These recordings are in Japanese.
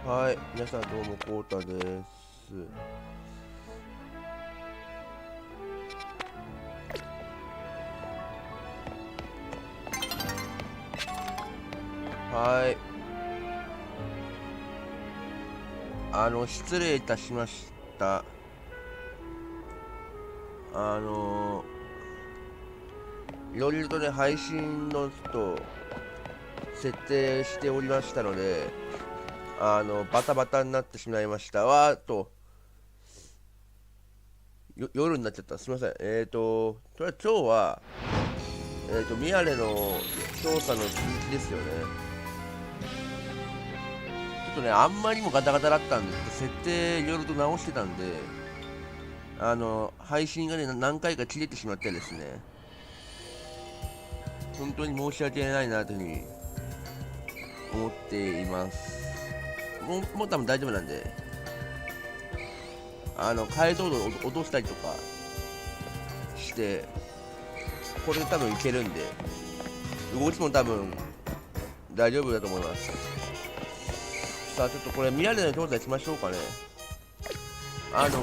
はい、皆さんどうもこうたです。はい、失礼いたしました。いろいろとね、配信の設定しておりましたので、バタバタになってしまいました。夜になっちゃった。すみません。とりあえず今日は、ミヤレの調査の続きですよね。ちょっとね、あんまりにもガタガタだったんで、設定いろいろと直してたんで、配信がね、何回か切れてしまってですね、本当に申し訳ないなというふうに思っています。もう多分大丈夫なんで、解像度を落としたりとかして、これで多分いけるんで、動きも多分大丈夫だと思います。さあ、ちょっとこれ、宮根の調査しましょうかね。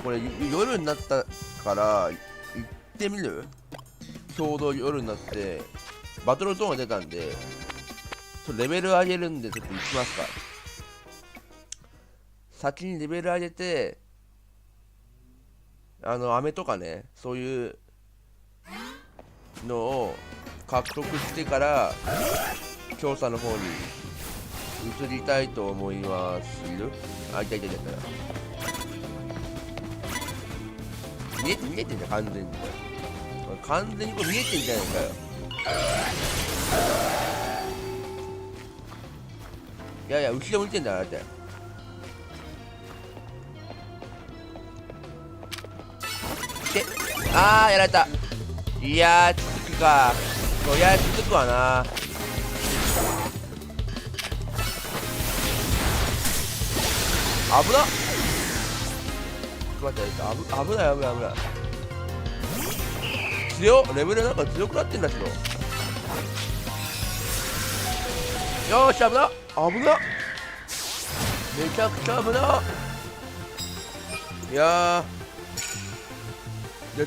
これ、夜になったから、行ってみる？ちょうど夜になって、バトルゾーンが出たんで、ちょっとレベル上げるんで、ちょっと行きますか。先にレベル上げて、飴とかね、そういうのを獲得してから、調査の方に移りたいと思います。いる？あ、いた。見えてんじゃん、完全に。完全にこれ見えてんじゃないかよ。いやいや、後ろ向いてんだよ、あれって。やられた。いやー、続くか。そりゃ続くわな。危なっ。待って、危ない。強っ。レベルなんか強くなってんだけど。よーし、危なっ。めちゃくちゃ危なっ。いや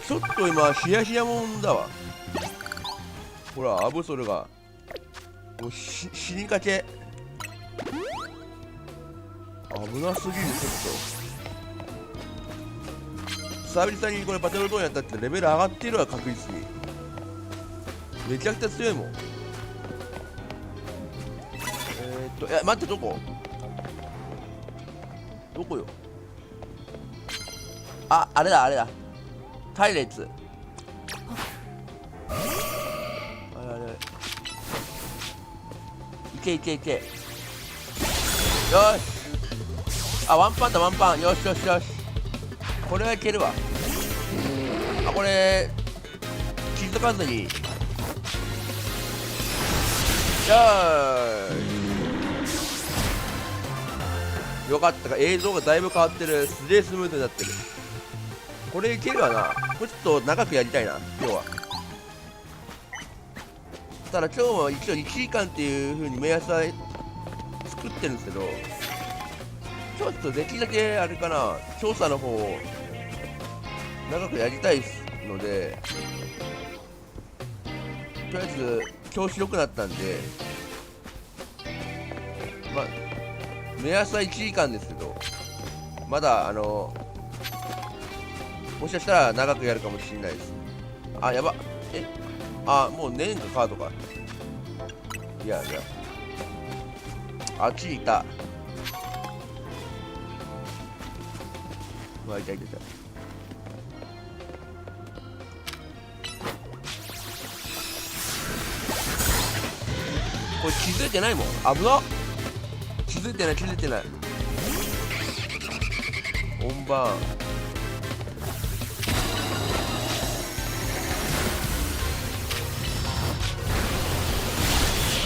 ちょっと今ヒヤヒヤもんだわ。ほら、アブソルがもう死にかけ。危なすぎる。ちょっと久々にこれバトルゾーンやったってレベル上がってるわ、確実に。めちゃくちゃ強いもん。いや待って、どこよ。あれだ。隊列。あれ。いけ。よし。ワンパン。よし。これはいけるわ。これ気づかずに。よーよかったか。映像がだいぶ変わってる。すげえスムーズになってる。これいけるわな。これちょっと長くやりたいな、今日は。ただ今日も一応1時間っていう風に目安は作ってるんですけど、ちょっとできるだけあれかな、調査の方を長くやりたいので、とりあえず今日広くなったんで、まあ目安は1時間ですけど、まだもしかしたら長くやるかもしれないです。やば。もうねえんか、カードか。いやあっちにいた。いた。これ気づいてないもん。危なっ。気づいてない。本番。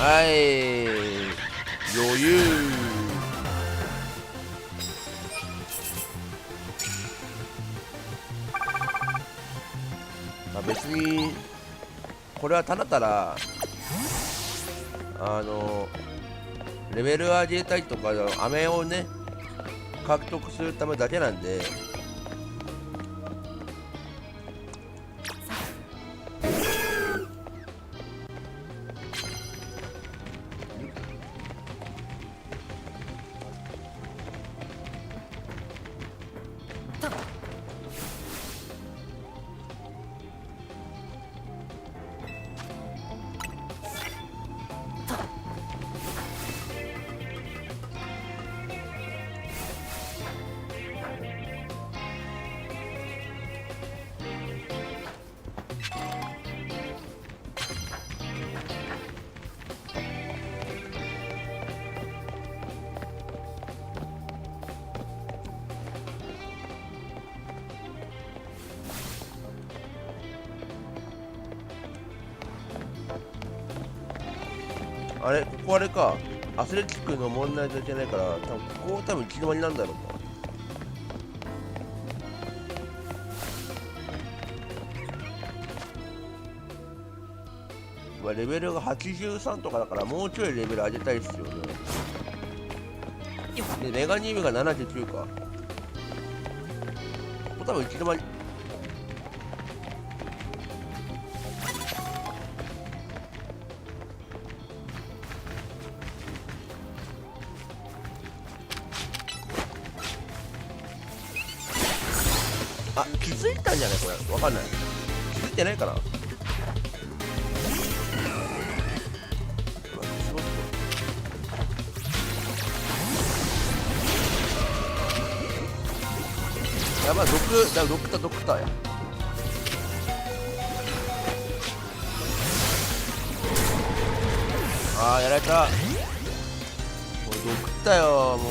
はい、余裕。別にこれはただレベル上げたりとか、飴をね獲得するためだけなんで。あれ、ここあれか。アスレチックの問題といけないから、ここ多分行き止まりなんだろうな。レベルが83とかだからもうちょいレベル上げたいっすよね。で、メガニームが79か。ここ多分行き止まり。あ、気づいたんじゃないこれ。わかんない。気づいてないかな。やばい、ドクターや。あー、やられた。もうドクターよ、も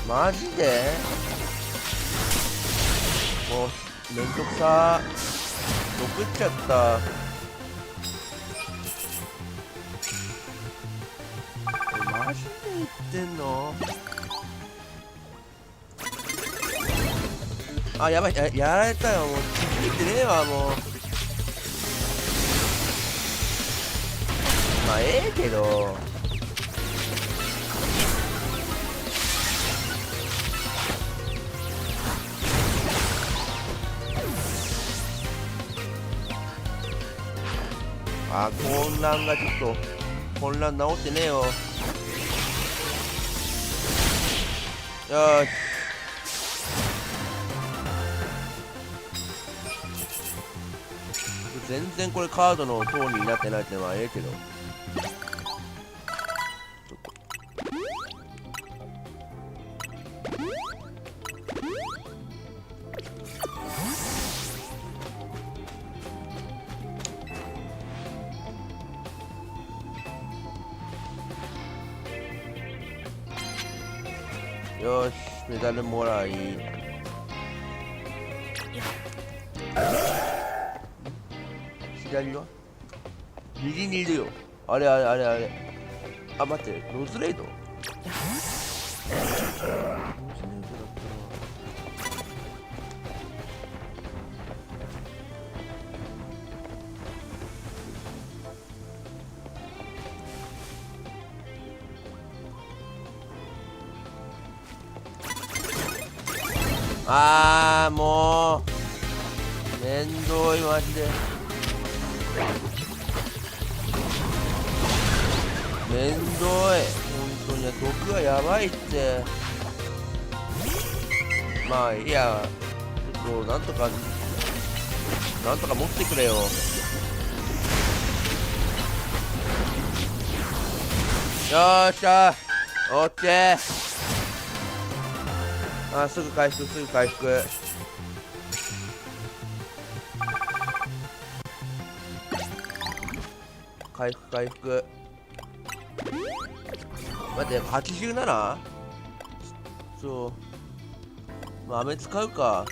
う。マジでもう、めんどくさー。ドクっちゃった。マジで言ってんの？あ、やばい、やられたよ、もう。気づいてねえわ、もう。まあ、ええけど。あ、混乱がちょっと、混乱治ってねえよ。よし。全然これカードの塔になってないってのはええけど。よし、メダルもらい。左は右にいるよ。あれ。あ、待って、ロズレイド。あー、もうめんどい、マジでめんどい。本当に毒はやばいって。まあいいや、ちょっとなんとか持ってくれよ。よーしゃー、オッケー。あ、すぐ回復。回復。待って、87？ そう。まあ、飴使うか。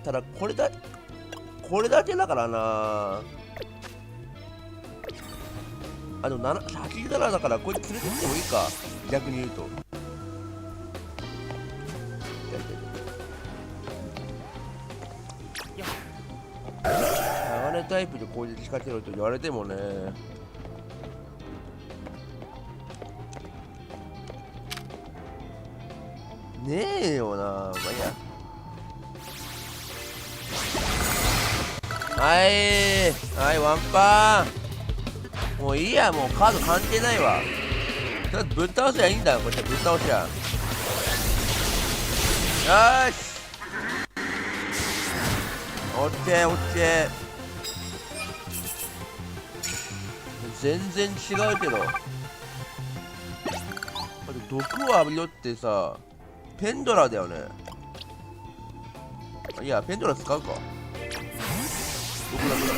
ただ、これだけだからな。あの、87だから、これ連れてってもいいか。逆に言うと。鋼タイプで攻撃仕掛けろと言われてもね。ねえよな。まあいいや。はいワンパン。もういいや、もうカード関係ないわ。とりあえずぶっ倒せばいいんだよ。こっちはぶっ倒しや。よーし、オッケーオッケー。全然違うけど、毒を浴びろってさ、ペンドラだよね。いや、ペンドラ使うか。どこだったら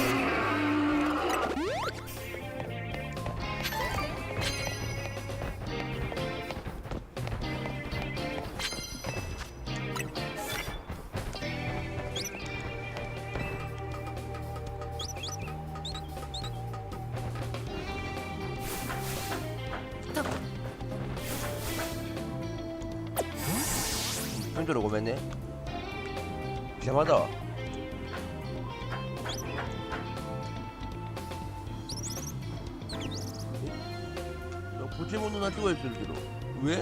ペンドラごめんね。邪魔だわ。ポケモンの鳴き声するけど、上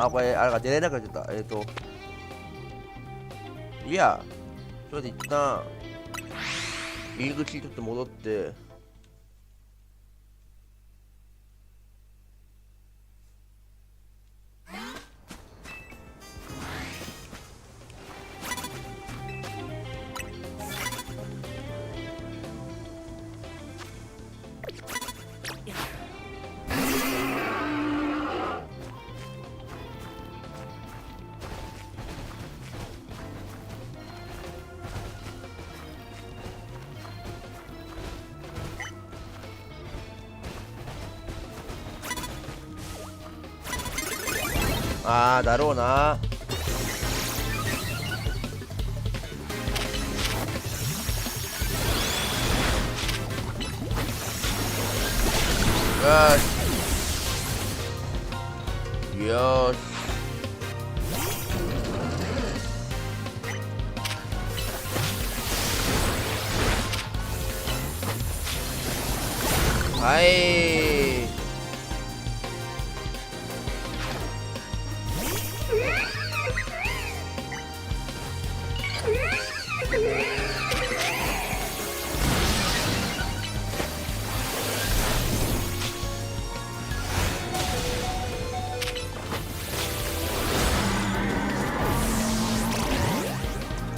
あ、これ、あれが出れなくなっちゃった。いや、それで一旦、入り口にちょっと戻って、あー、だろうな。よーし。はい。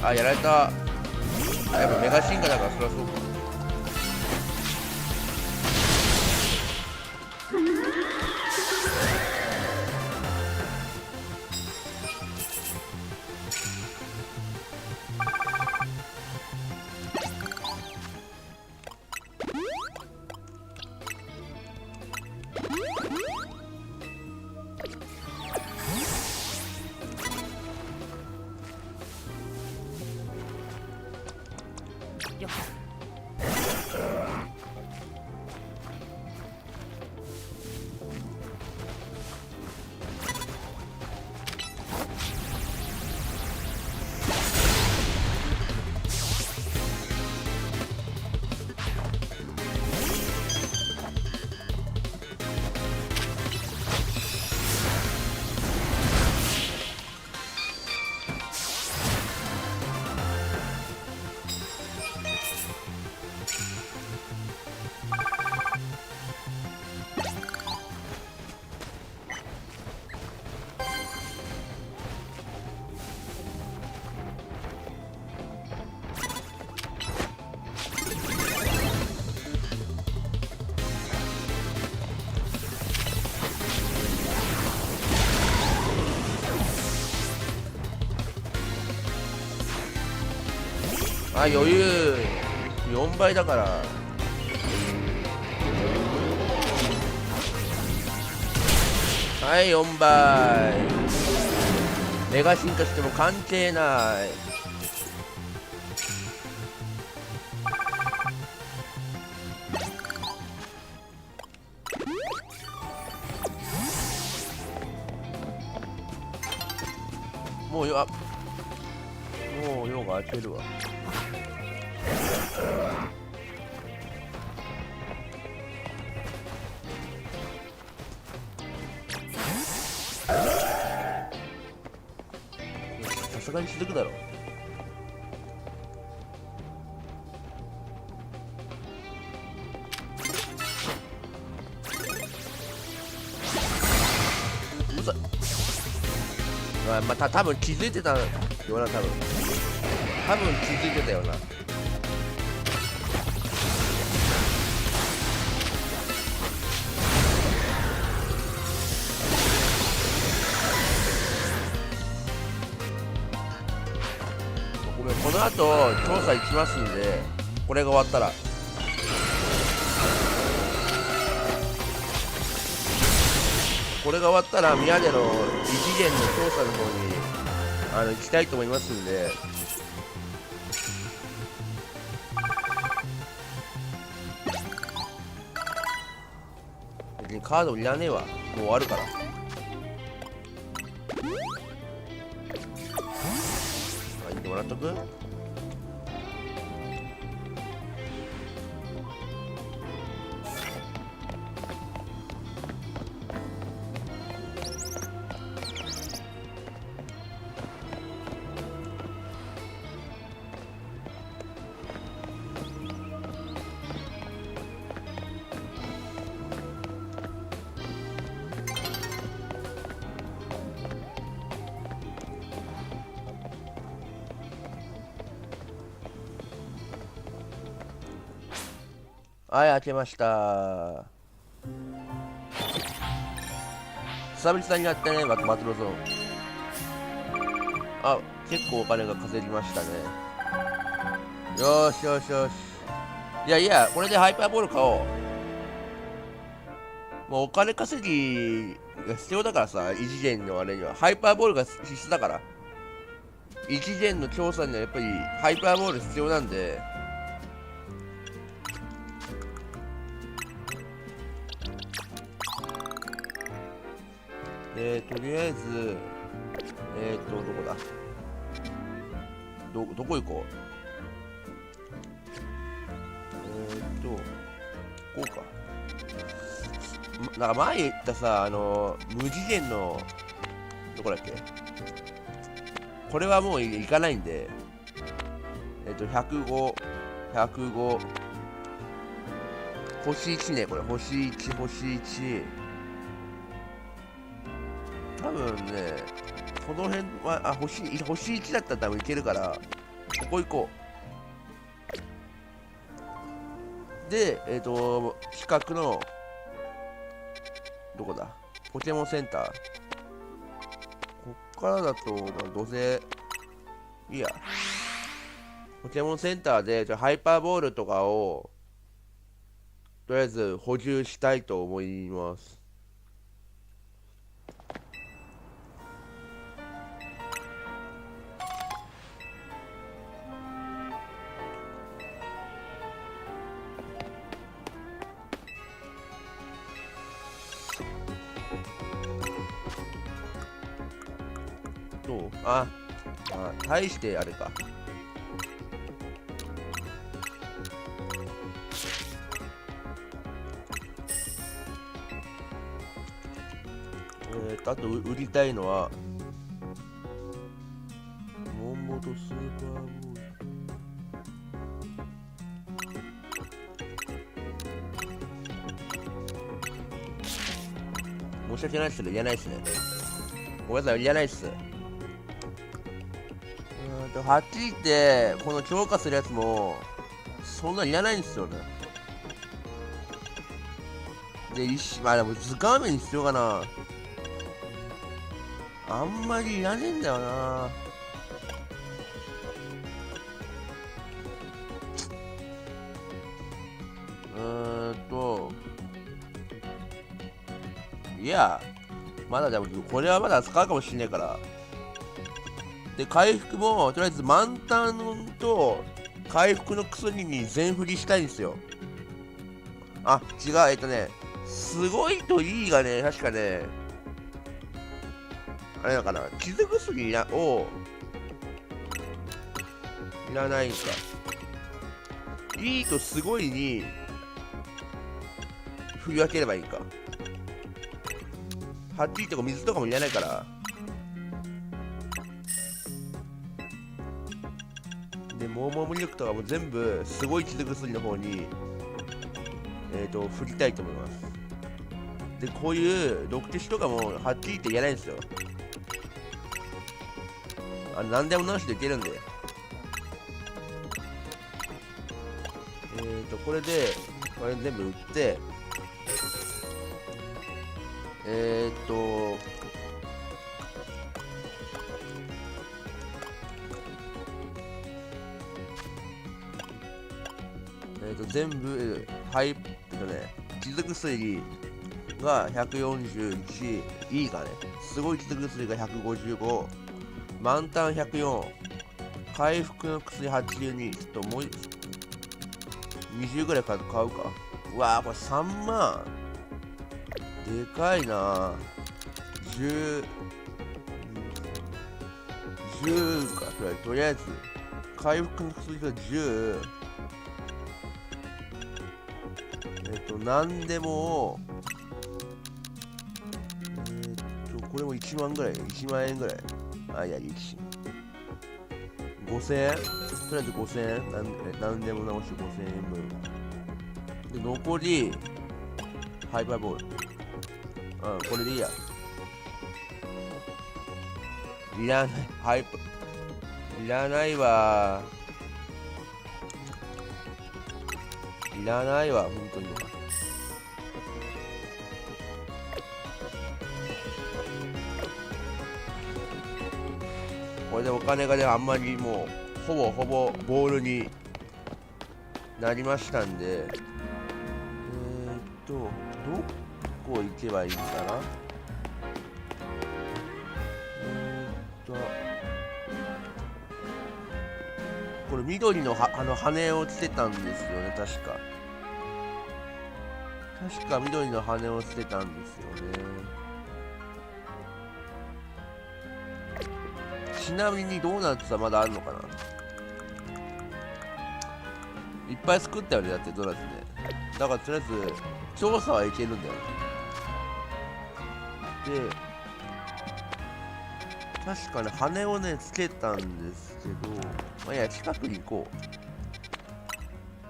あ、やられた。あ、やっぱメガ進化だからそりゃそうか。あ、余裕4倍だから。はい、4倍。メガ進化しても関係ない。もうよ、もう用が開けるわ。さすがに続くだろ。うざ。まあ、多分気づいてたよな、多分気づいてたよな。ごめん、この後調査行きますんで、これが終わったら。これが終わったら宮での異次元の調査の方に行きたいと思いますんで。別にカードいらねえわ、もう終わるから。言ってもらっとく。はい、開けました。久々にやってね、バトルゾーン。あ、結構お金が稼ぎましたね。よしよしよし。いやいや、これでハイパーボール買おう。もうお金稼ぎが必要だからさ、異次元のあれには。ハイパーボールが必須だから。異次元の調査にはやっぱりハイパーボール必要なんで。とりあえず、どこだどこ行こう。こうか。なんか前言ったさ、無次元の、どこだっけ。これはもう行かないんで、105、105、星1ね、これ、星1、星1。多分ね、この辺は、星1だったら多分いけるから、ここ行こう。で、近くの、どこだポケモンセンター。こっからだと、どうせ、いいや。ポケモンセンターで、ハイパーボールとかを、とりあえず補充したいと思います。大してあれか。あと売りたいのはモンモとスーパーボール。申し訳ないっすね、いらないっすね。ごめんなさい、いらないっす。はっきり言ってこの強化するやつもそんないらないんですよね。で、まあでも図鑑面に必要かな。あんまりいらねえんだよな。いや、まだでも、これはまだ使うかもしれないから。で、回復も、とりあえず満タンと回復の薬に全振りしたいんですよ。あ、違う、すごいといいがね、確かね、あれだから、傷薬を、いらないんか。いいとすごいに、振り分ければいいか。はっきりとか水とかもいらないから。で、モーモー無力とかも全部、すごい傷薬の方に、振りたいと思います。で、こういう毒消しとかも、はっきり言っていらないんですよ。何でも直しでいけるんで。これで、これ全部売って、全部、傷薬が141、いいかね。すごい傷薬が155、満タン104、回復の薬82、ちょっともう20ぐらい買うか。うわー、これ3万。でかいな。10か、とりあえず。回復の薬が10。なんでも、これも1万ぐらい、1万円ぐらい。あ、いや、5000円とりあえず5000円なんでも直して5000円分。で、残り、ハイパーボール。これでいいや。いらない、いらないわ。いらないわ、本当に。これでお金がね、あんまりもう、ほぼボールになりましたんで、どこ行けばいいかな。これ緑の羽をつけたんですよね、確か緑の羽をつけたんですよね。ちなみにドーナツはまだあるのかな。いっぱい作ったよね、だってドーナツね。だからとりあえず調査はいけるんだよね。で、確かね、羽をねつけたんですけど、まあ、いや、近くに行こ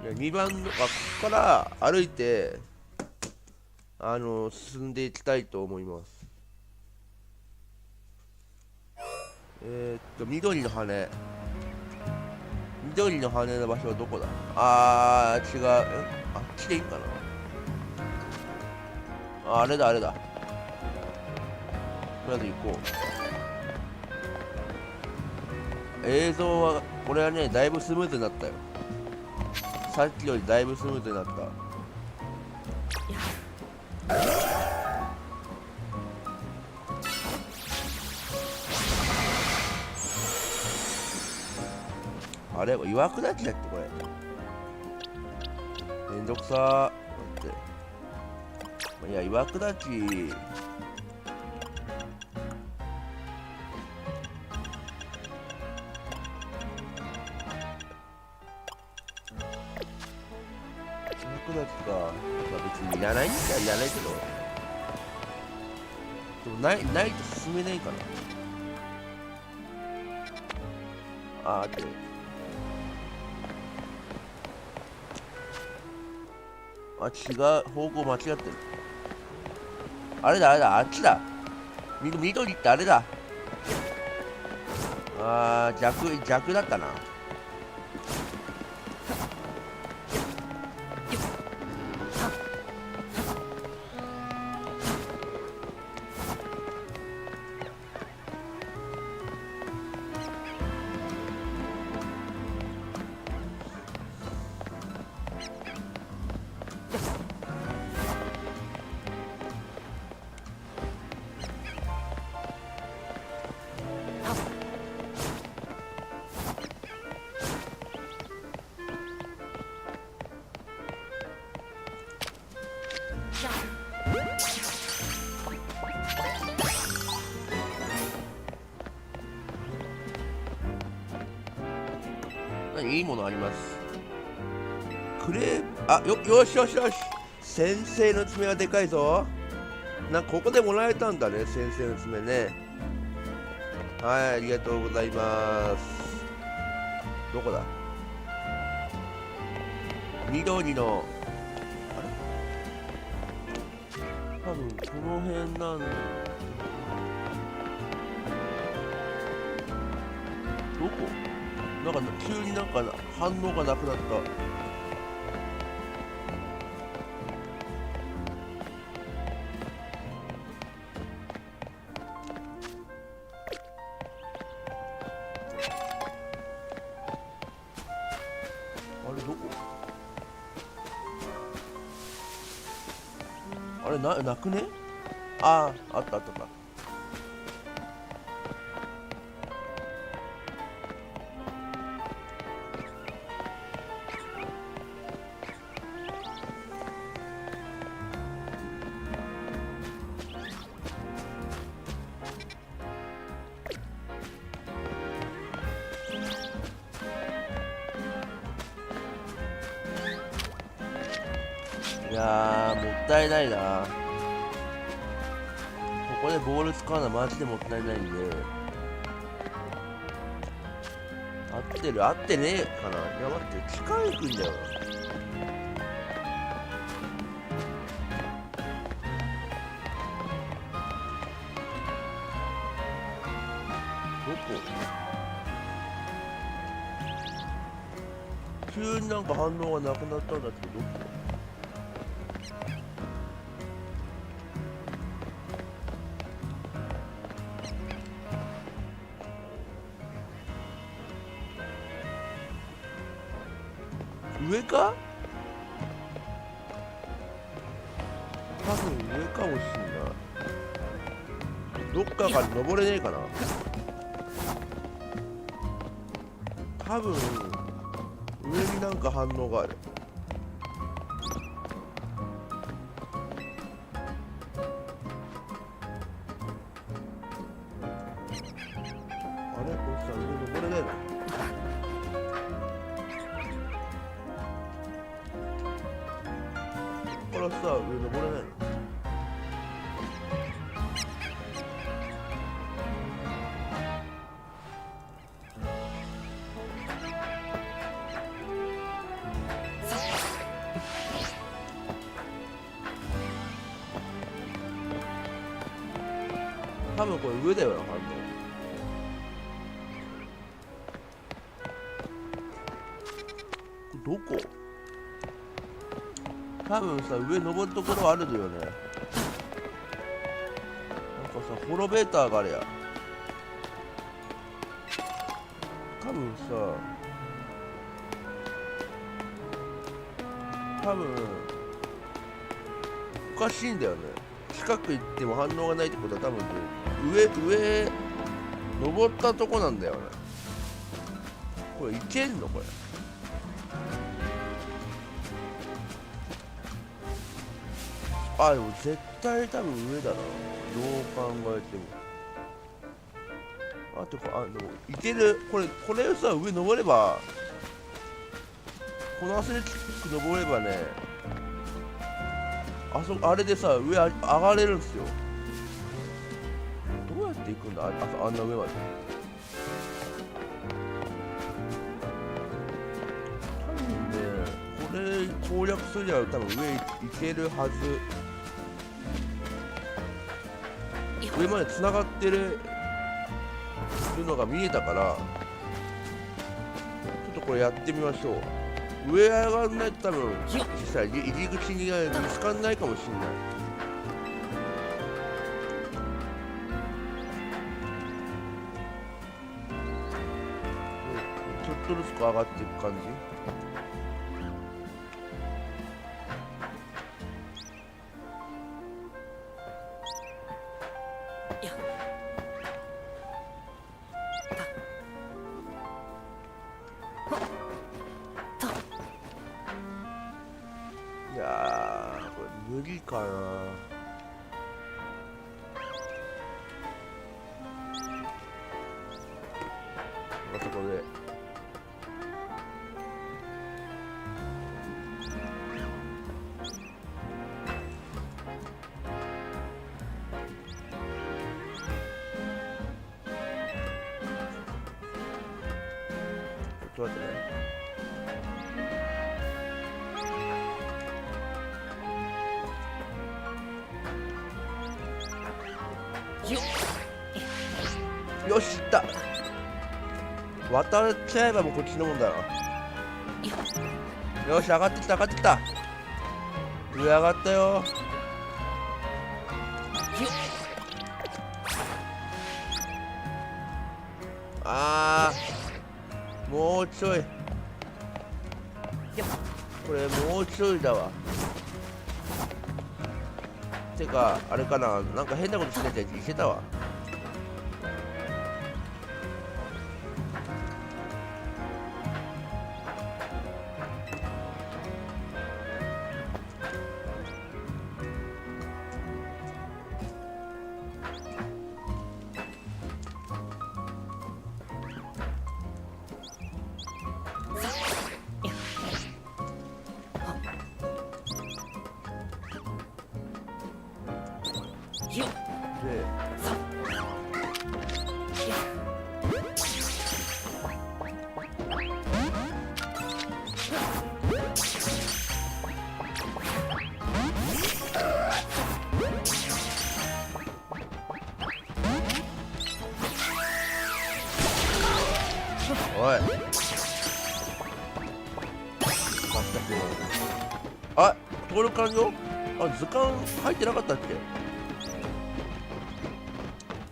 う。いや、2番の、ここから歩いて進んでいきたいと思います。緑の羽の場所はどこだ。違う。あっちでいいかな。あれだ。とりあえず行こう。映像は、これはね、だいぶスムーズになったよ。さっきよりだいぶスムーズになった。あれ岩砕きだっけこれ。めんどくさー。待って。いや、岩砕き。まあ、別にいらないんじゃいらないけど。でもないと進めないかな。って。違う。方向間違ってる。あれだ。あっちだ。緑ってあれだ。逆だったな。いいものあります。クレープ、よしよしよし、先生の爪はでかいぞ。なんかここでもらえたんだね、先生の爪ね。はい、ありがとうございます。どこだ、緑の、あれ、多分この辺なんだ。どこ、なんか急になんか反応がなくなった。あれどこ、あれなくね、あったあったあった。いやー、もったいないな。ここでボール使うのはマジでもったいないんで。合ってねえかな。いや待って、近いくんだよ。どこ、急になんか反応がなくなったんだけど、どこ、上か、多分上かもしんない。どっかから登れねえかな。多分上になんか反応がある。あれ、これさ、上登れねえの。これさ、上登れないの。多分これ上だよな、反応。どこ、多分さ、上登るところあるよね。なんかさ、ホロベーターがあれや。多分さ、多分おかしいんだよね。近く行っても反応がないってことは多分上登ったとこなんだよね。これいけんのこれ。でも絶対多分上だな、どう考えても。でもいける。これをさ、上登れば、このアスレチック登ればね、あれでさ、上上がれるんですよ。どうやって行くんだ、あんな上まで。多分ね、これ攻略すりゃ多分上行けるはず。上まで繋がってるのが見えたから、ちょっとこれやってみましょう。上上がんないと多分実際入り口に見つかんないかもしれない。ちょっとずつ上がっていく感じ。いや無理かな。あそこでちょっと待ってね。よし、いった。渡っちゃえばもうこっちのもんだな。よし、上がってきた上がってきた。上上がったよ。あー、もうちょい。これもうちょいだわ。てかあれかな、なんか変なことしてたやついけたわ。おい、あ、登録完了。あ、図鑑入ってなかったっ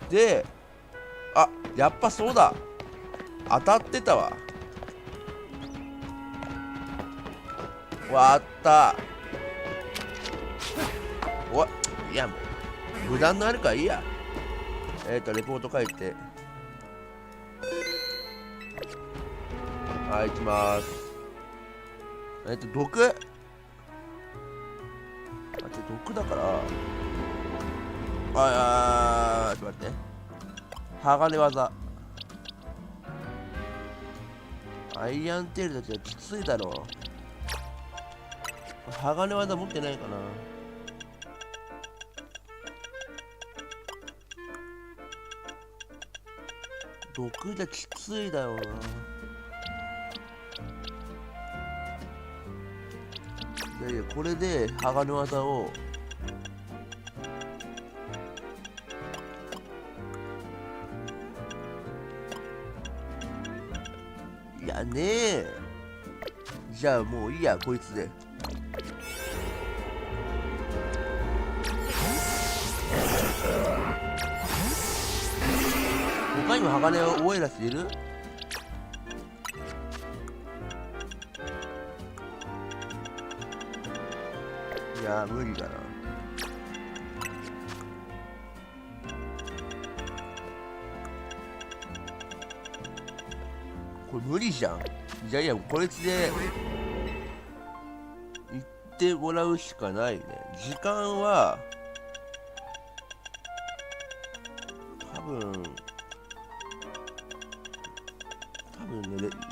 け。で、あ、やっぱそうだ、当たってたわ。割った。おい、いやもう無断のあるからいいや。レポート書いて、はい、行きます。毒、あ、毒だから、ちょっと待って、鋼技、アイアンテールだけはきついだろう。鋼技持ってないかな。毒じゃきついだろうな。いや、これで鋼技をいやねえ。じゃあもういいや、こいつで。他にも鋼を覚えらせている。いや無理だな。これ無理じゃん。じゃあいや、こいつで行ってもらうしかないね。時間は多分ね、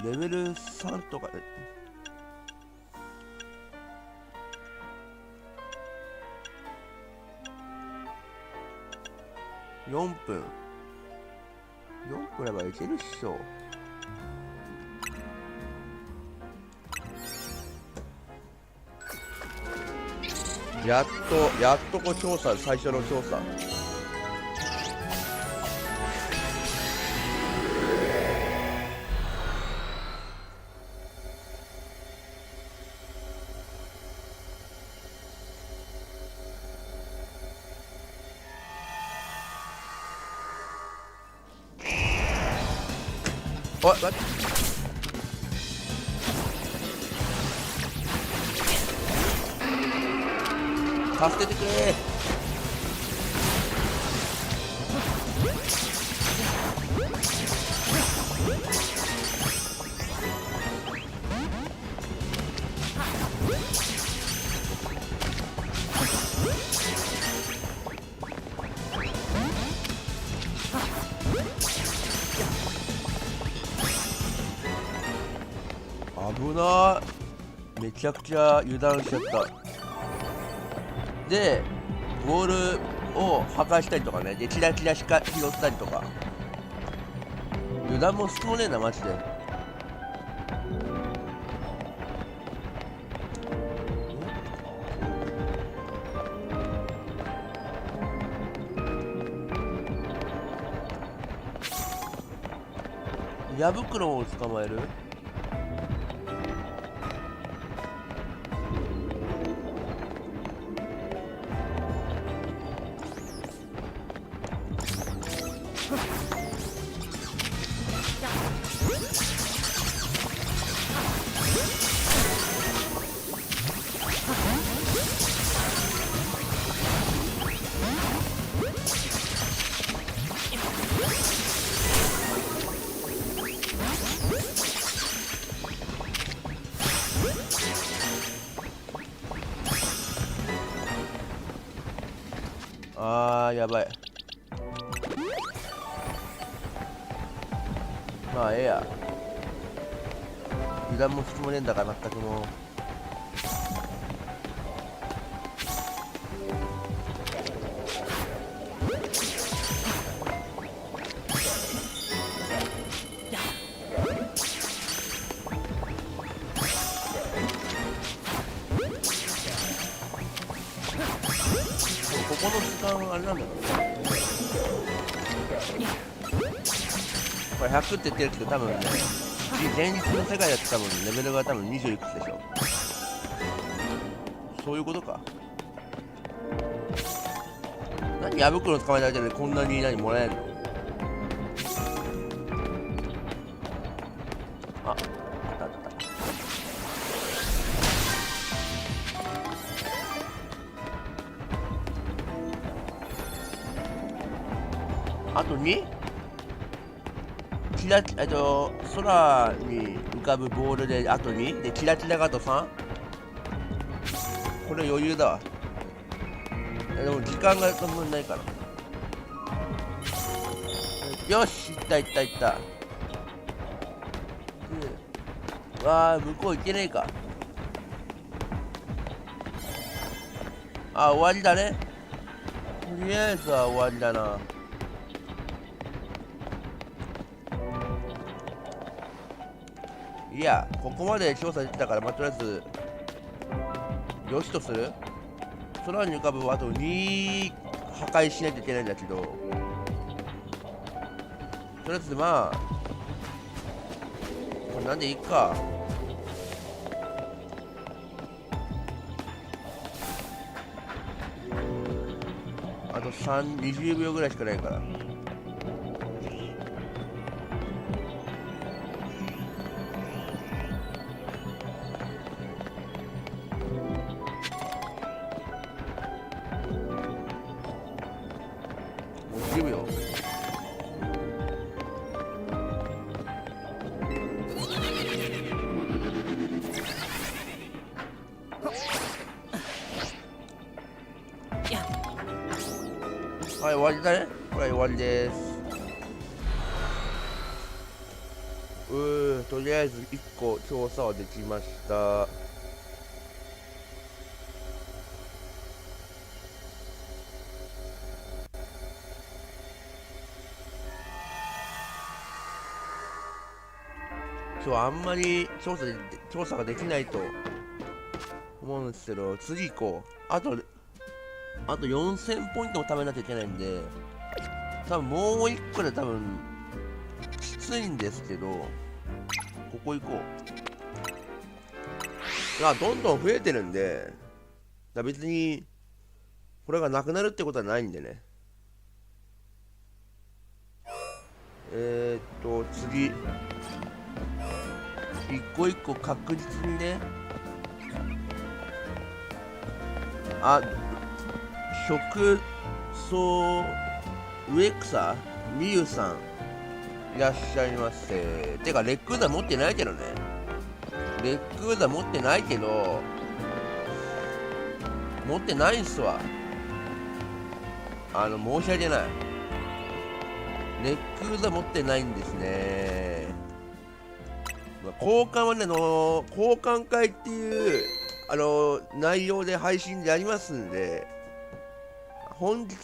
レベル3とかで。4分あればいけるっしょ。やっとこう調査、最初の調査。おい、待って。助けてくれ。危なー。めちゃくちゃ油断しちゃった。でボールを破壊したりとかね、でキラキラ拾ったりとか、油断も隙もねえなマジで。矢袋を捕まえる。あーやばい。まあええや、油断も隙もねえんだから全くもう。ここの時間あれなんだろうね。これ100って言ってるけど多分ね、現実の世界だって多分レベルが多分20いくつでしょ。そういうことか。何矢袋捕まえただけでこんなに何もらえるの。あ、あったあった。あと2？空に浮かぶボールであと2で、キラキラがあと 3？ これ余裕だわ。でも時間がそんなにないから。よし、いったいったいった。わあ、向こう行けねえか。あ、終わりだね。とりあえずは終わりだな。いや、ここまで調査できたから、まあ、とりあえずよしとする。空に浮かぶあと2破壊しないといけないんだけど、とりあえずまあこれなんでいいか。あと20秒ぐらいしかないから。10秒。はい、終わりだね。これ終わりです。とりあえず1個調査はできました。今日あんまり調査ができないと思うんですけど、次行こう。あと4000ポイントも貯めなきゃいけないんで、多分もう1個で多分きついんですけど、ここ行こう。どんどん増えてるんで、別にこれがなくなるってことはないんでね。次一個一個確実にね。食草植草みゆさんいらっしゃいませ。てかレックーザ持ってないけどね。レックーザ持ってないけど、持ってないんすわ。申し訳ない。レックーザ持ってないんですね。交換はね、交換会っていう内容で配信でありますんで、本日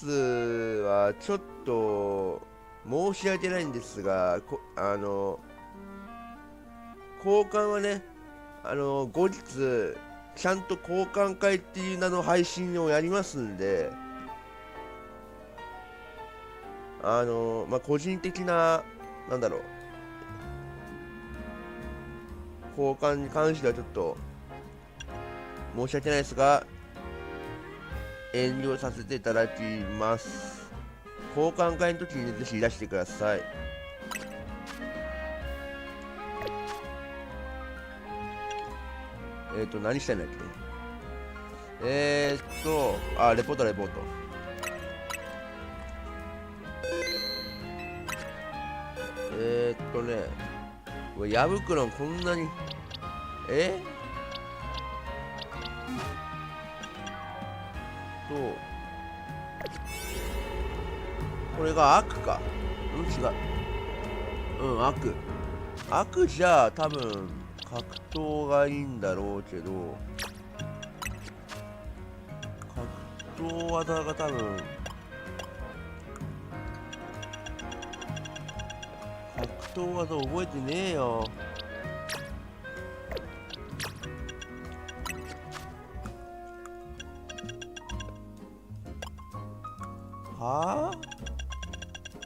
はちょっと申し訳ないんですが、交換はね、後日ちゃんと交換会っていう名の配信をやりますんで、個人的な、なんだろう、交換に関してはちょっと申し訳ないですが、遠慮させていただきます。交換会の時に、ね、ぜひいらしてください。何したいんだっけ。レポート。矢袋こんなに、これが悪か。違う。悪じゃあ多分格闘がいいんだろうけど、格闘技が多分格闘技覚えてねえよ。はあ、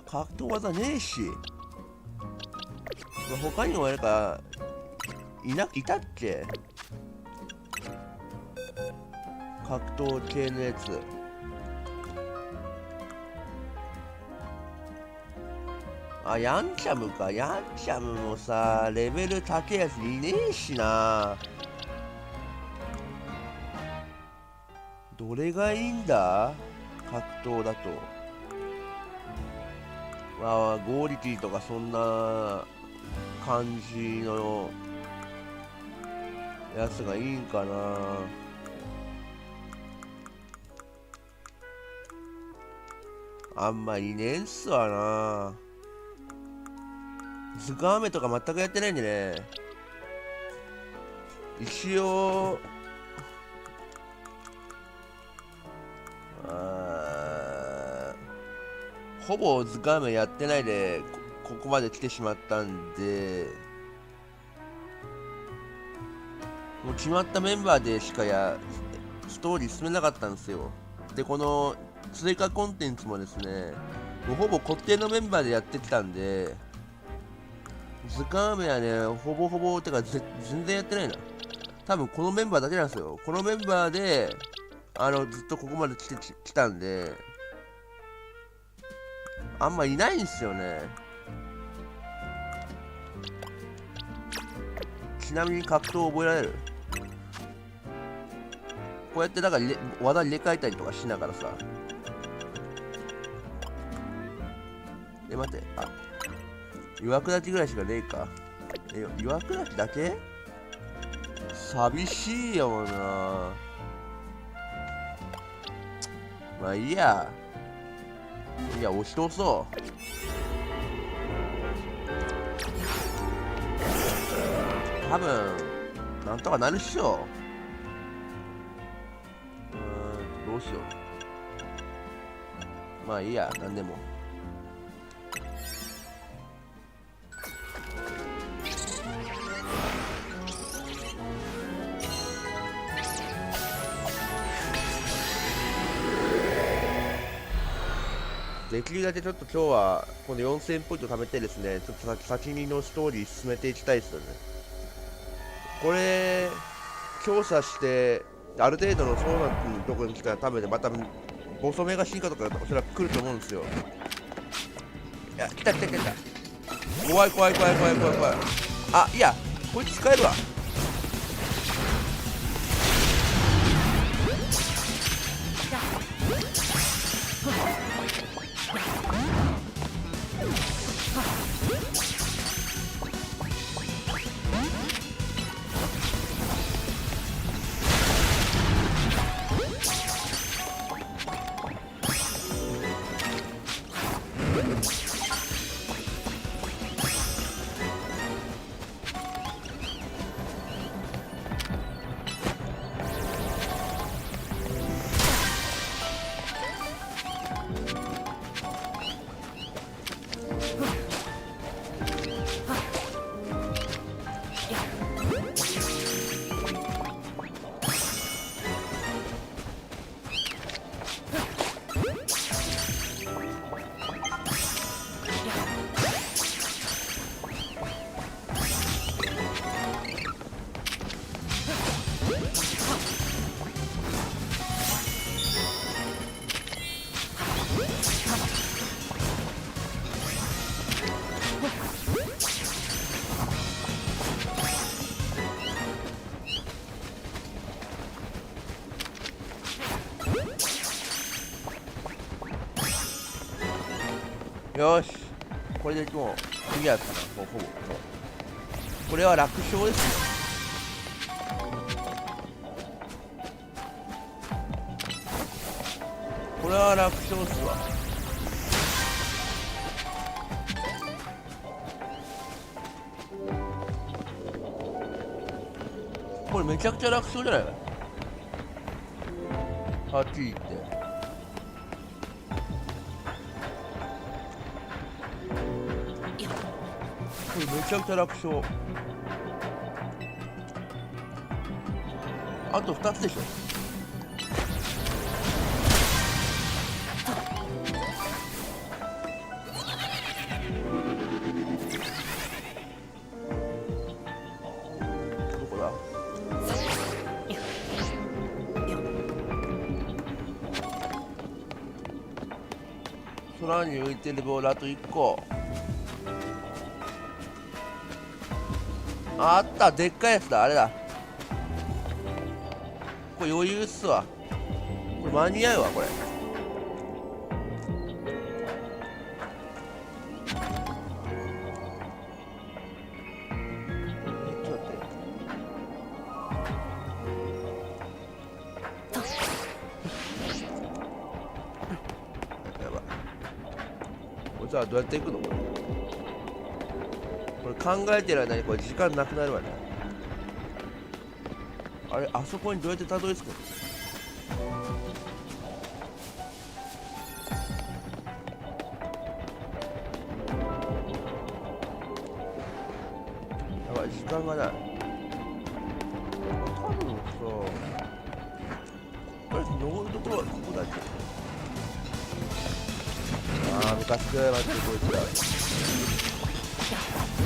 格闘技ねえし、他にも誰かいたっけ、格闘系のやつ。ヤンチャムか。ヤンチャムもさ、レベル高いやついねえしな。どれがいいんだ、格闘だと。ゴーリキーとかそんな感じのやつがいいんかな。あんまりねえんすわな。ズカーメとか全くやってないんでね。一応ほぼズカーメやってないでここまで来てしまったんで、もう決まったメンバーでしかストーリー進めなかったんですよ。で、この追加コンテンツもですね、もうほぼ固定のメンバーでやってきたんで、ズカーメはね、ほぼほぼ、てか全然やってないな。多分このメンバーだけなんですよ。このメンバーで、ずっとここまで来たんで、あんまいないんですよね。ちなみに格闘覚えられる？こうやってだから技入れ替えたりとかしながらさ。待って、岩砕きぐらいしかねえか。岩砕きだけ？寂しいよな。まあいいや。押し通そう。多分なんとかなるっしょ。どうしよう。まあいいや、なんでも。できるだけちょっと今日はこの4000ポイント貯めてですね、ちょっと先にのストーリー進めていきたいですよね。これ調査してある程度のそうなってるところに来たら多分ね、またボソメガ進化とかおそらく来ると思うんですよ。いや、来た。怖い。いや、こいつ使えるわ。よし、これでもうクリアかな。もうほぼもうこれは楽勝ですよ。これは楽勝っすわ。これめちゃくちゃ楽勝じゃないか。はっきり言って。これめちゃくちゃ楽勝。あと2つでしょ。どこだ。空に浮いてるボールあと1個。あった、でっかいやつだ。あれだ。これ余裕っすわ。これ間に合うわこれ。ちょっと待って。やばい。これさ、どうやって行くのこれ。これ考えてる間にこれ時間なくなるわね。あれ、あそこにどうやってたどり着くの。やばい、時間がない。多分さ、これ登るところはここだけ。ああ、ムカつく。マジでこいつら。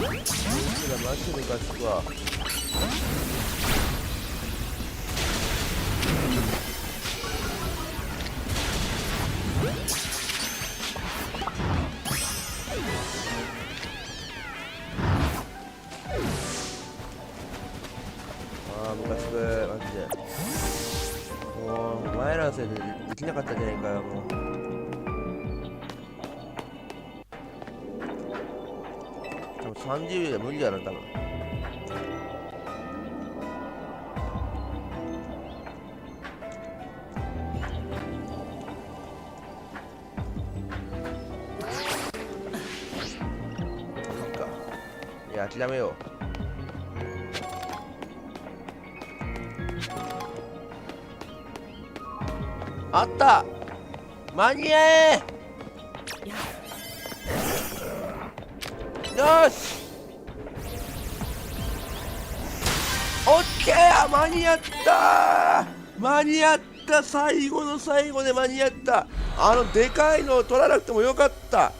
こいつらマジでムカつくわ。ムカつくマジで。もうお前らのせいでできなかったんじゃないかよ。もう多分30秒で無理だな多分。そっか。いや諦めよう。あった、間に合え。よし、オッケー、間に合った、間に合った、最後の最後で間に合った。あのでかいのを取らなくてもよかった。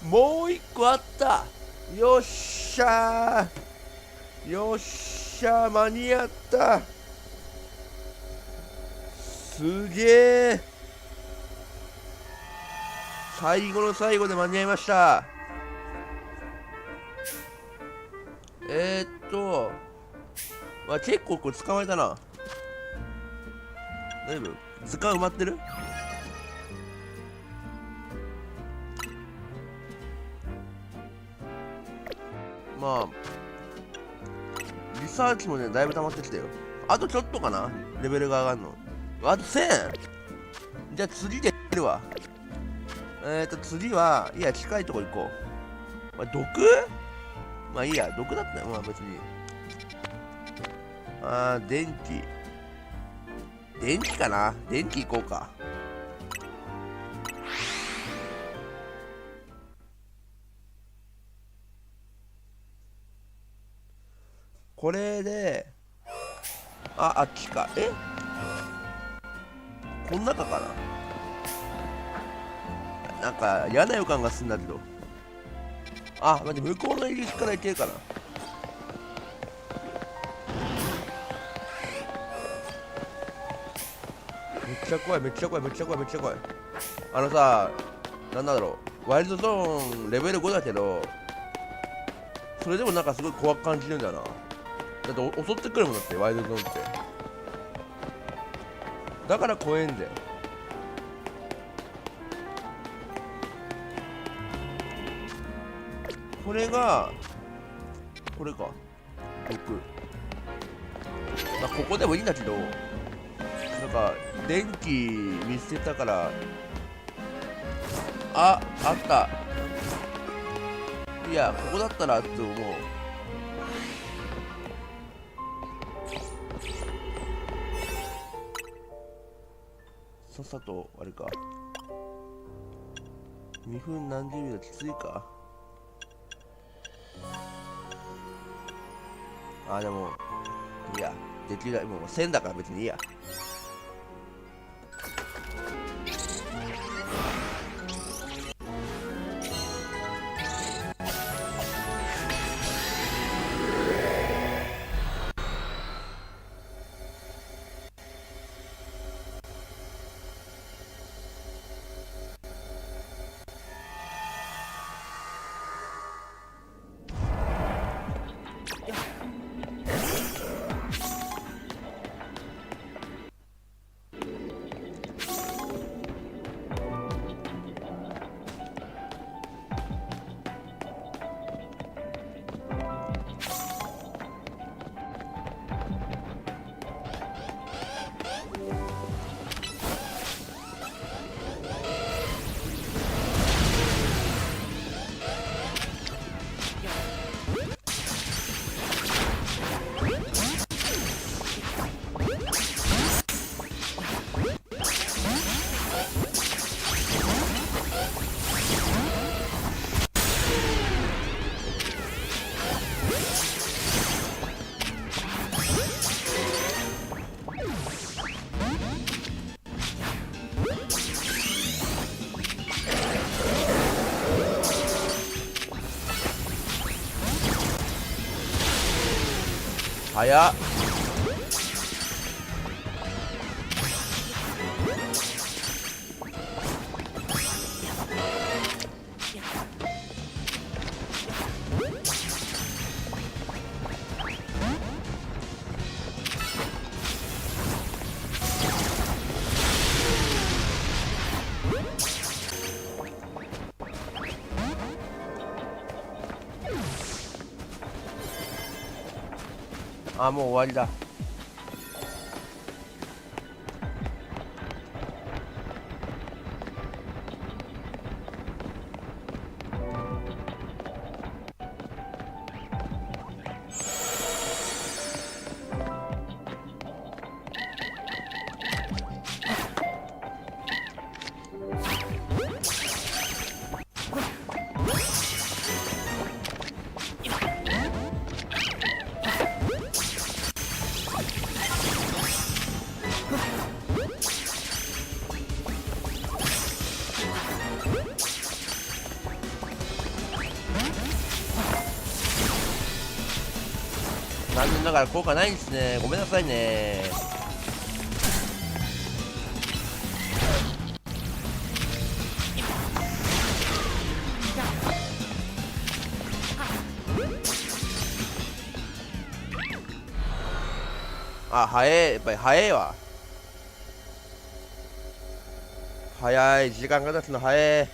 もう一個あった。よっしゃー、よっしゃー、間に合った。すげえ、最後の最後で間に合いました。まあ、結構これ捕まえたな。大丈夫？図鑑埋まってる？まあリサーチもねだいぶ溜まってきたよ。あとちょっとかな、レベルが上がるの。あと1000。じゃあ次でやるわ。次はいや近いとこ行こう。まあ、毒？まあいいや、毒だったよ。まあ別に。電気かな。電気行こうか。これであっちか。こん中かな。なんか嫌な予感がするんだけど。待って、向こうの入り口から行けるかな。めっちゃ怖い、めっちゃ怖い、めっちゃ怖い、めっちゃ怖い。あのさ、なんだろう、ワイルドゾーンレベル5だけど、それでもなんかすごい怖く感じるんだよな。だって襲ってくるもんだって、ワイルドゾーンって。だから怖えんだよ。これがこれか6、まあここでもいいんだけど、なんか電気見捨てたから、あった。いやここだったらって思う。さっさとあれか、2分何十秒きついか。あ、でもいや、できるだけもう1000だから別にいいや。早っ。あ、もう終わりだ。残念ながら効果ないんですね。ごめんなさいね。あ、早い。やっぱり早いわ。早い。時間が経つの早い。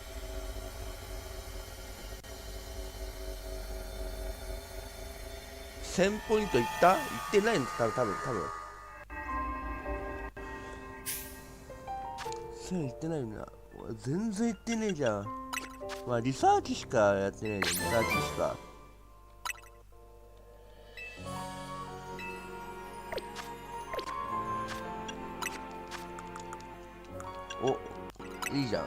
1000ポイントいった？いってないんです。多分1000いってないな。全然いってねえじゃん。まあリサーチしかやってねえじゃん。リサーチしか。お、いいじゃん。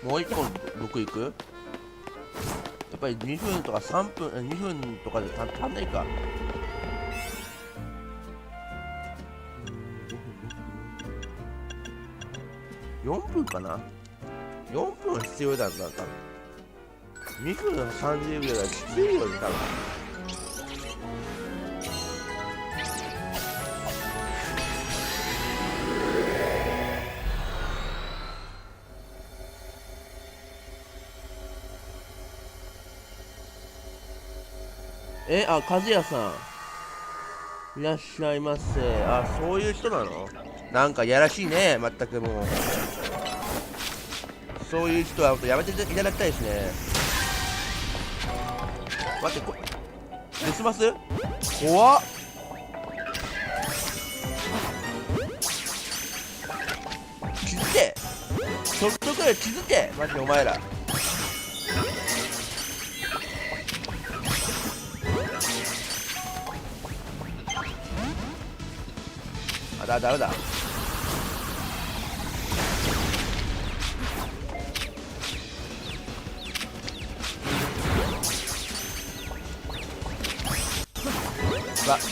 もう一本6いく？やっぱり2分とか3分、2分とかで足んないか。4分かな？ 4 分は必要だな、多分。2分30秒がきついよね、多分。あ、和也さん。いらっしゃいませ。あ、そういう人なの？なんかやらしいね、まったくもう。そういう人は本当やめていただきたいですね。待って、デスマス怖っ。気づけ。ちょっとくらい気づけ。マジでお前ら。あ、ダメだ。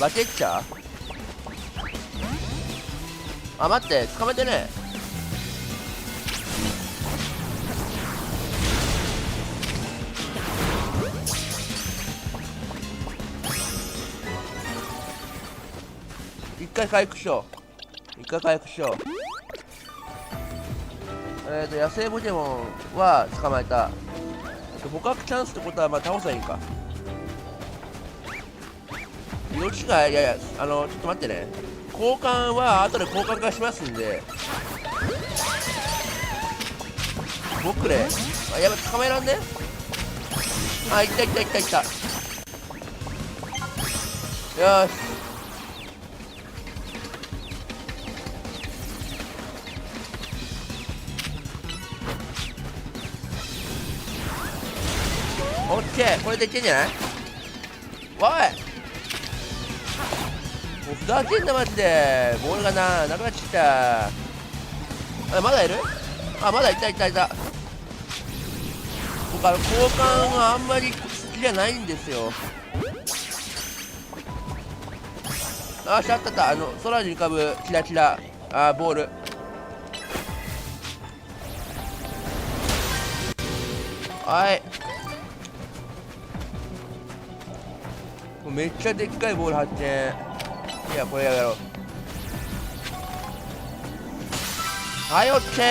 バケッチャー。あ、待って、捕まえてね。一回回復しよう。野生ポケモンは捕まえた。捕獲チャンスってことはまあ倒せばいいか。どっちが、ちょっと待ってね。交換は後で交換化しますんで。僕で、あ、やばい、捕まえらんね。あ、いった。よーし。オッケー、これでいけんじゃない？おい、もうふざけんなマジで。ボールがなくなっちゃった。あ、まだいる？あ、まだいた。僕交換はあんまり好きじゃないんですよ。あ、あった。空に浮かぶキラキラボール。はい、もうめっちゃでっかいボール発見。いや、これやろう。はい、オッケ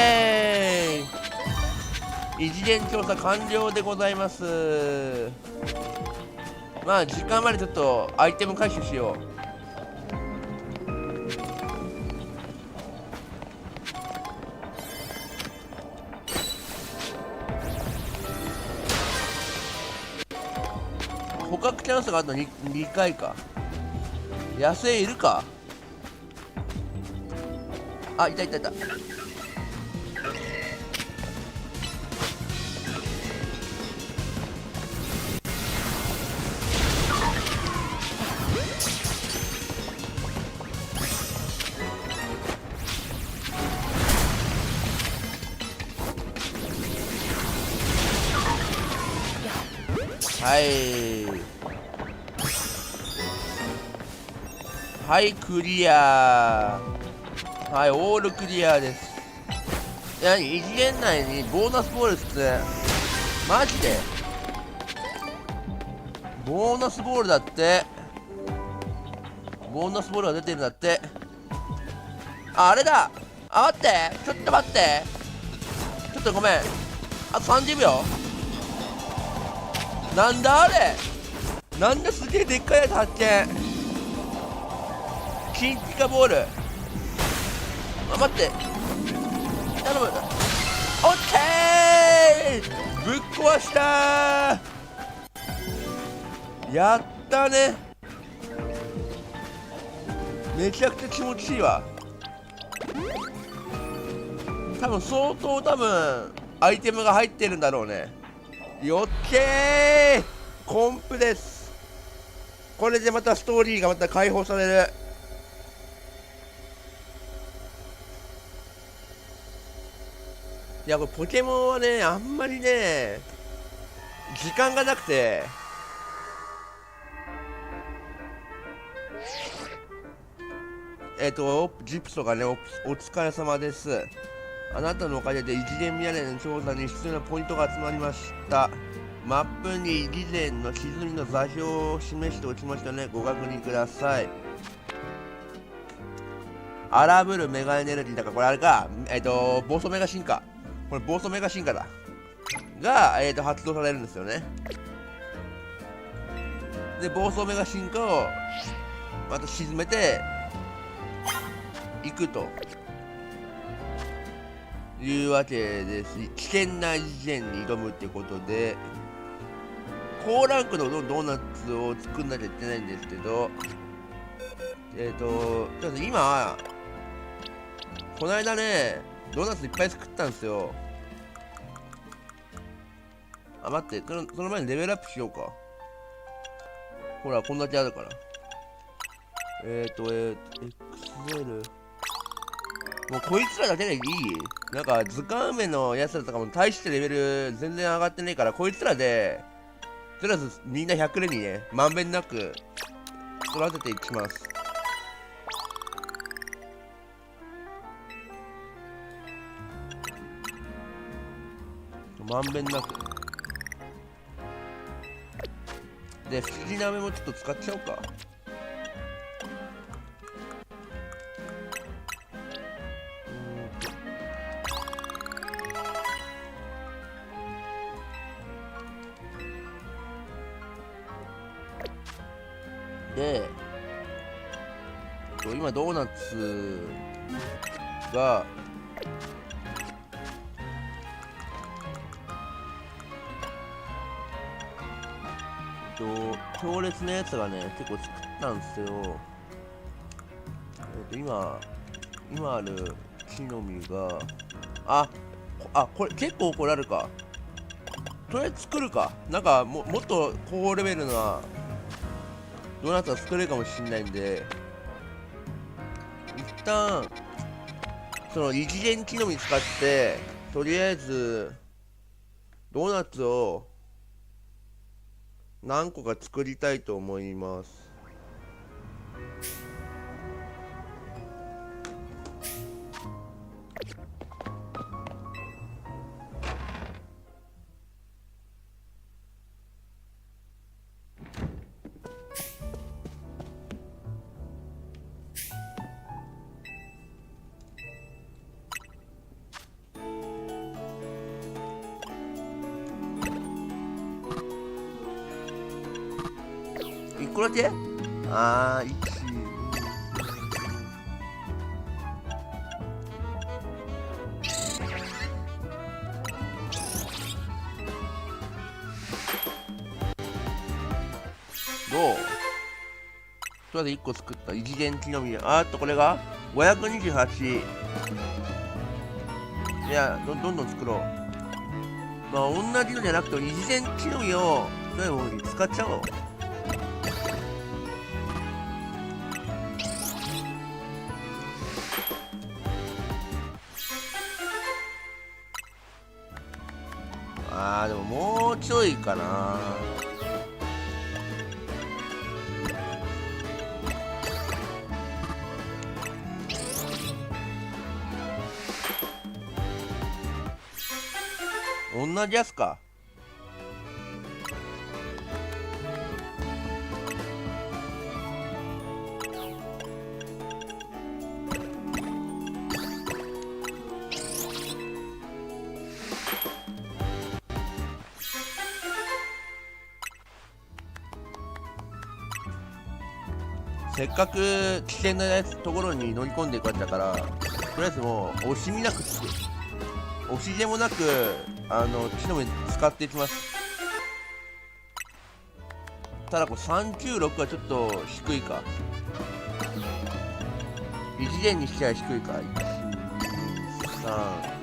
ー。異次元調査完了でございます。まあ時間までちょっとアイテム回収しよう。捕獲チャンスがあと 2回か。野生いるか。あ、いた。はい、クリア。はい、オールクリアです。異次元内にボーナスボールって、マジでボーナスボールだって。ボーナスボールが出てるんだって。あれだ。待って、ちょっと待って、ちょっとごめん。あと30秒。なんだあれ。なんですげえでっかいやつ発見。金ピカボール。あ、待って、頼む。オッケー、ぶっ壊したー。やったね。めちゃくちゃ気持ちいいわ。多分相当アイテムが入ってるんだろうね。よっけー、コンプです。これでまたストーリーがまた解放される。いや、これポケモンはね、あんまりね、時間がなくて。ジプソがね、お疲れ様です。あなたのおかげで異次元ミヤネの調査に必要なポイントが集まりました。マップに以前の沈みの座標を示しておきましたのでご確認ください。荒ぶるメガエネルギーだからこれあれか、暴走メガ進化、これ暴走メガ進化だが、発動されるんですよね。で暴走メガ進化をまた沈めていくというわけです。危険な事件に挑むってことで、高ランクのドーナツを作んなきゃいけないんですけど、ちょっと今この間ねドーナツいっぱい作ったんですよ。あ、待って、その前にレベルアップしようか。ほらこんだけあるから。XL もうこいつらだけでいい？なんか図鑑目のやつらとかも大してレベル全然上がってねえから、こいつらでとりあえずみんな100連にねまんべんなく育てていきます。まんべんなくで、不思議な飴もちょっと使っちゃおうか。で、今ドーナツが強烈なやつがね結構作ったんですよ。今ある木の実がこれ結構これあるか。とりあえず作るか。なんかもっと高レベルなドーナツは作れるかもしれないんで、一旦その一元木の実使ってとりあえずドーナツを何個か作りたいと思います。1個だけ？どう？とりあえず1個作った。異次元木の実。これが528。いや、どんどん作ろう。まあ、同じのじゃなくて、異次元木の実を、とりあえず使っちゃおう。でももうちょいかな。同じやつか。せっかく危険なところに乗り込んでいくわけだから、とりあえずもう惜しみなく惜しげもなく木の実使っていきます。ただこれ396はちょっと低いか。異次元にしては低いか。123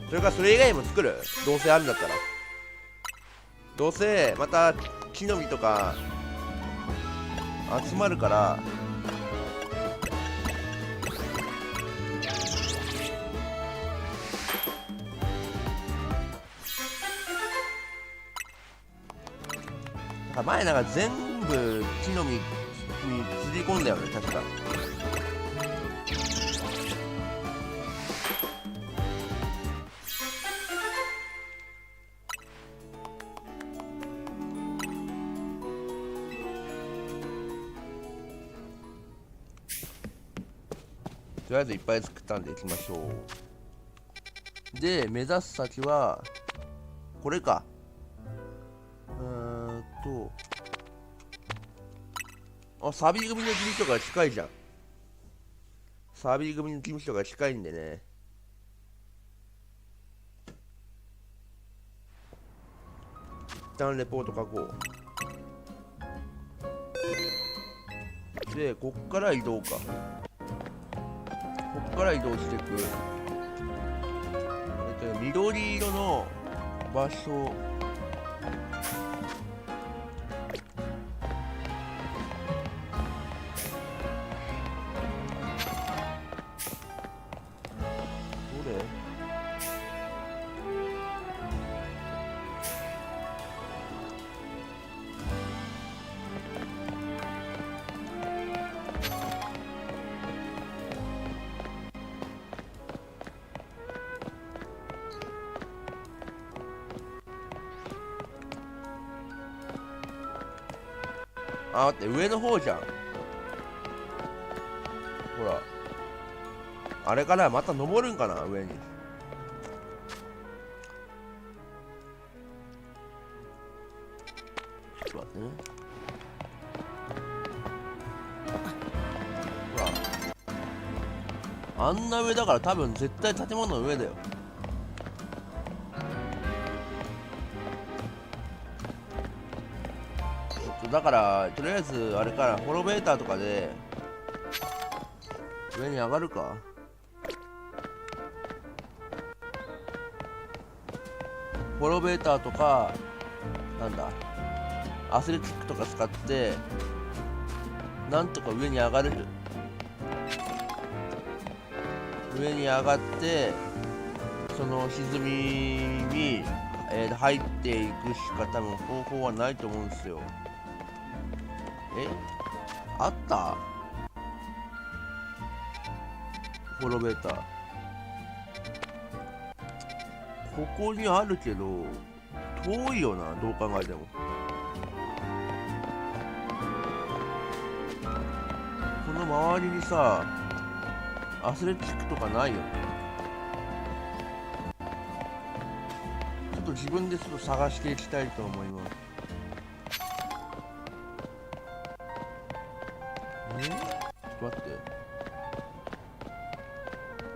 それからそれ以外も作る。どうせあるんだったら。どうせまた木の実とか集まるから。前なんか全部木の実につり込んだよね確か。とりあえずいっぱい作ったんで行きましょう。で、目指す先は、これか。サビ組の事務所が近いじゃん。サビ組の事務所が近いんでね。一旦レポート書こう。で、こっから移動か。こっから移動していく。緑色の場所。あ、待って、上の方じゃん。ほら。あれかな、また登るんかな、上に。ちょっと待ってね。ほら。あんな上だから多分絶対建物の上だよ。だからとりあえずあれからホロベーターとかで上に上がるか。ホロベーターとかなんだアスレチックとか使ってなんとか上に上がる。上に上がってその沈みに、入っていくしか多分方法はないと思うんですよ。あったホロベーター。ここにあるけど遠いよな、どう考えても。この周りにさアスレチックとかないよね。ちょっと自分でちょっと探していきたいと思います。ちょっと待って、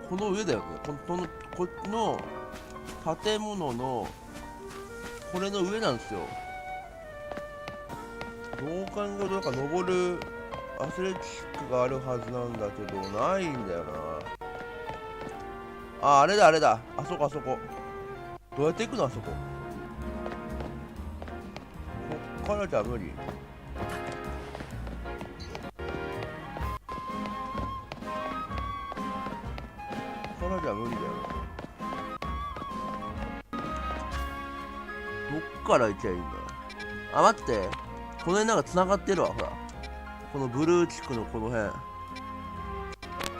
この上だよね。この建物のこれの上なんですよ。どう考えるとなんか登るアスレチックがあるはずなんだけどないんだよな。あれだあれだ、あそこあそこ。どうやって行くのあそこ。こっからじゃ無理。じゃ無理だよ。どっから行きゃいいんだ。あ、待って、この辺なんか繋がってるわ。ほらこのブルー地区のこの辺っ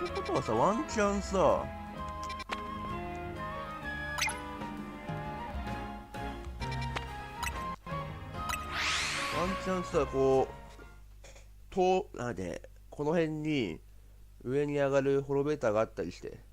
てことはさ、ワンチャンさワンチャンさこうなんでこの辺に上に上がるホロベーターがあったりして。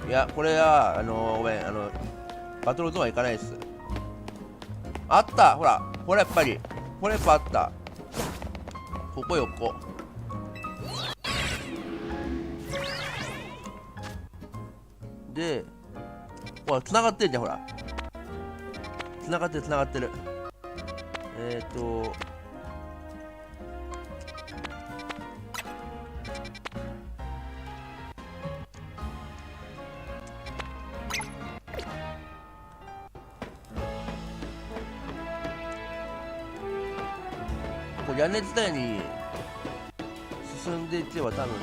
いや、これはごめん、バトルゾーンは行かないです。あった、ほらこれやっぱりこれやっぱあった。ここ横で、ほら繋がってんじゃん。ほら繋がってる繋がってる。これ屋根伝いに進んでいけば多分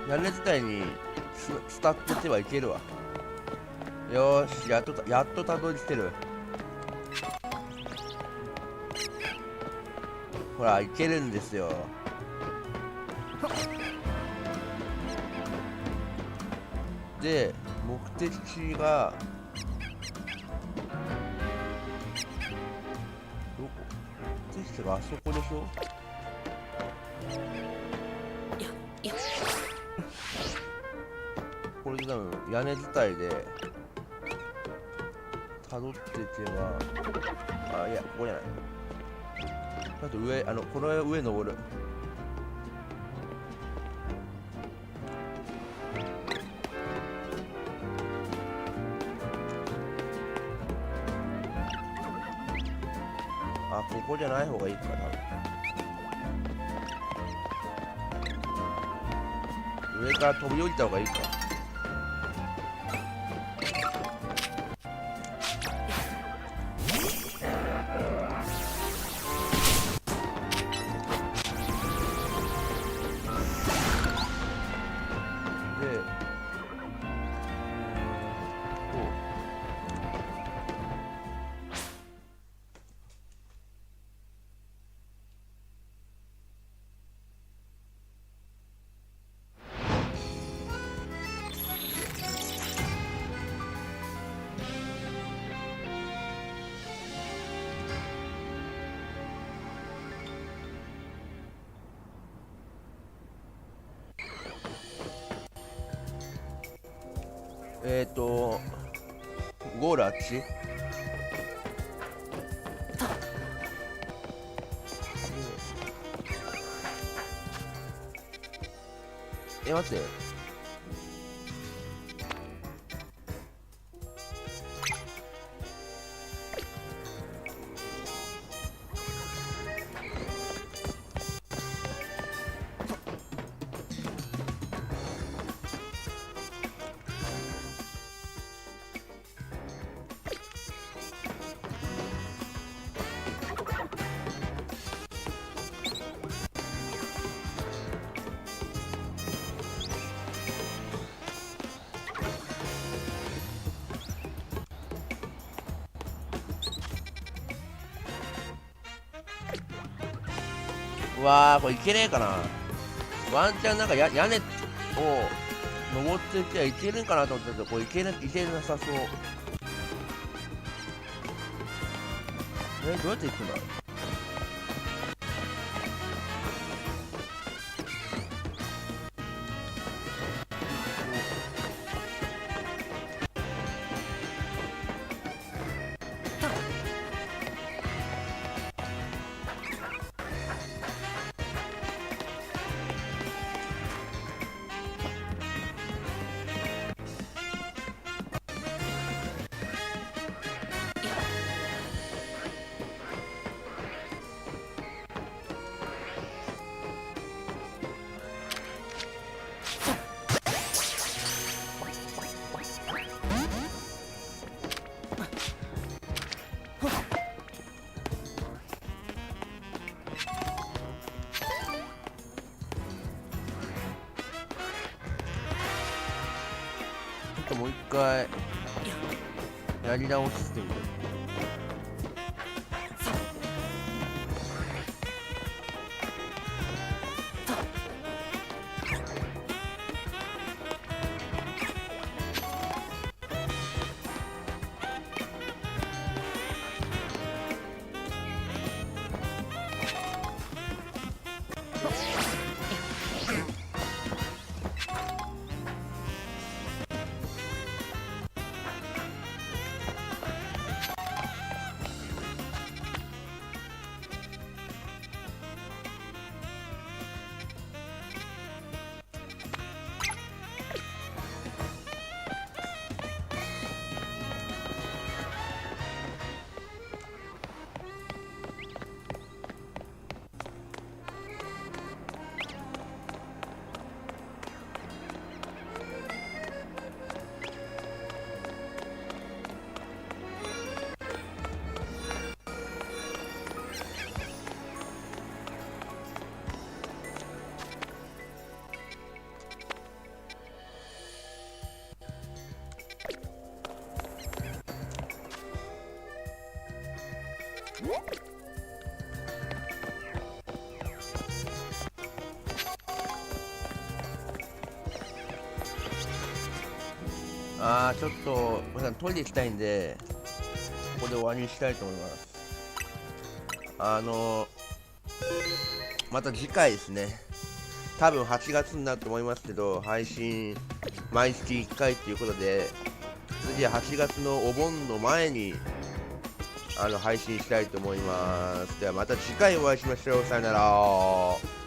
屋根伝いにスタッとしてはいけるわ。よーし、やっとたどり着ける。ほら、いけるんですよ。で、目的地がどこ？目的地があそこでしょ。これで多分屋根伝いで辿っていけば、あ、いや、ここじゃない。あと上、この上登る。あ、ここじゃない方がいいか、多分。上から飛び降りた方がいいか。で、ゴールあっち。待って。うわー、これいけねえかな。ワンチャンなんか屋根を登っていってはいけるんかなと思ったけど、これいけなさそう。どうやって行くんだ。もう一回やり直してみる。ちょっと皆さんトイレ行きたいんでここで終わりにしたいと思います。また次回ですね、多分8月になると思いますけど、配信毎月1回ということで、次は8月のお盆の前に配信したいと思います。ではまた次回お会いしましょう。さよなら。